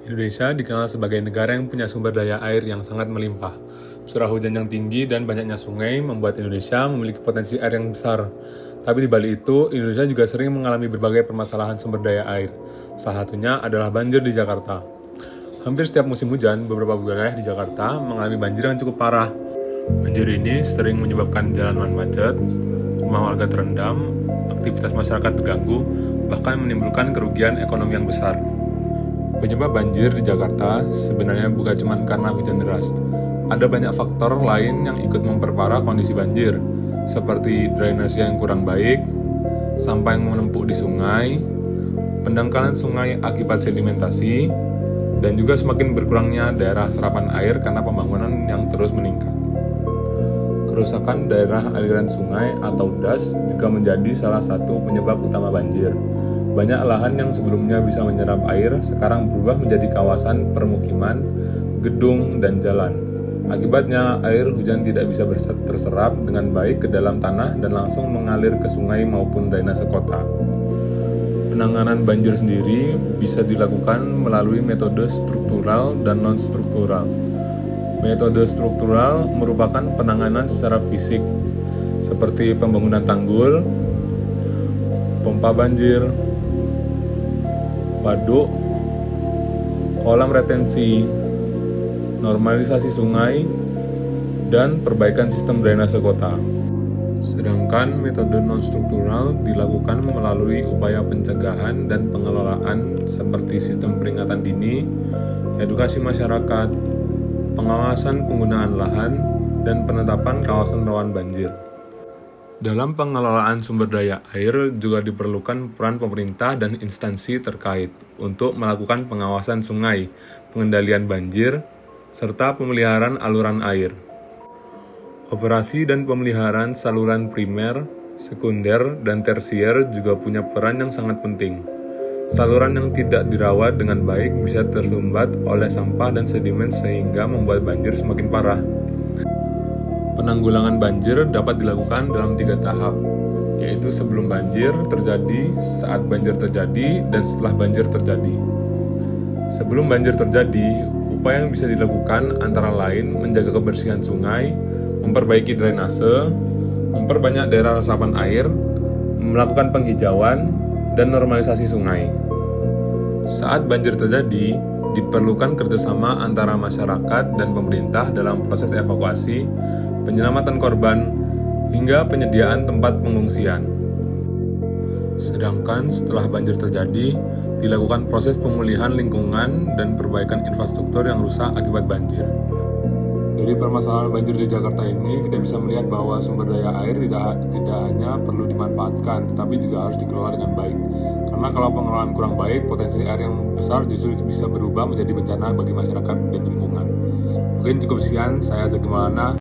Indonesia dikenal sebagai negara yang punya sumber daya air yang sangat melimpah. Curah hujan yang tinggi dan banyaknya sungai membuat Indonesia memiliki potensi air yang besar. Tapi di balik itu, Indonesia juga sering mengalami berbagai permasalahan sumber daya air. Salah satunya adalah banjir di Jakarta. Hampir setiap musim hujan, beberapa wilayah di Jakarta mengalami banjir yang cukup parah. Banjir ini sering menyebabkan jalanan macet, rumah warga terendam, aktivitas masyarakat terganggu, bahkan menimbulkan kerugian ekonomi yang besar. Penyebab banjir di Jakarta sebenarnya bukan cuma karena hujan deras. Ada banyak faktor lain yang ikut memperparah kondisi banjir, seperti drainase yang kurang baik, sampah yang menumpuk di sungai, pendangkalan sungai akibat sedimentasi, dan juga semakin berkurangnya daerah serapan air karena pembangunan yang terus meningkat. Kerusakan daerah aliran sungai atau das juga menjadi salah satu penyebab utama banjir. Banyak lahan yang sebelumnya bisa menyerap air sekarang berubah menjadi kawasan permukiman, gedung, dan jalan. Akibatnya, air hujan tidak bisa terserap dengan baik ke dalam tanah dan langsung mengalir ke sungai maupun drainase kota. Penanganan banjir sendiri bisa dilakukan melalui metode struktural dan non-struktural. Metode struktural merupakan penanganan secara fisik, seperti pembangunan tanggul, pompa banjir, waduk, kolam retensi, normalisasi sungai, dan perbaikan sistem drainase kota. Sedangkan metode non-struktural dilakukan melalui upaya pencegahan dan pengelolaan seperti sistem peringatan dini, edukasi masyarakat, pengawasan penggunaan lahan, dan penetapan kawasan rawan banjir. Dalam pengelolaan sumber daya air juga diperlukan peran pemerintah dan instansi terkait untuk melakukan pengawasan sungai, pengendalian banjir, serta pemeliharaan aluran air. Operasi dan pemeliharaan saluran primer, sekunder, dan tersier juga punya peran yang sangat penting. Saluran yang tidak dirawat dengan baik bisa tersumbat oleh sampah dan sedimen sehingga membuat banjir semakin parah. Penanggulangan banjir dapat dilakukan dalam 3 tahap, yaitu sebelum banjir terjadi, saat banjir terjadi, dan setelah banjir terjadi. Sebelum banjir terjadi, upaya yang bisa dilakukan antara lain menjaga kebersihan sungai, memperbaiki drainase, memperbanyak daerah resapan air, melakukan penghijauan, dan normalisasi sungai. Saat banjir terjadi, diperlukan kerjasama antara masyarakat dan pemerintah dalam proses evakuasi, penyelamatan korban, hingga penyediaan tempat pengungsian. Sedangkan setelah banjir terjadi, dilakukan proses pemulihan lingkungan dan perbaikan infrastruktur yang rusak akibat banjir. Dari permasalahan banjir di Jakarta ini, kita bisa melihat bahwa sumber daya air tidak hanya perlu dimanfaatkan, tapi juga harus dikelola dengan baik. Karena kalau pengelolaan kurang baik, potensi air yang besar justru bisa berubah menjadi bencana bagi masyarakat dan lingkungan. Mungkin cukup sekian, saya Zaki Maulana.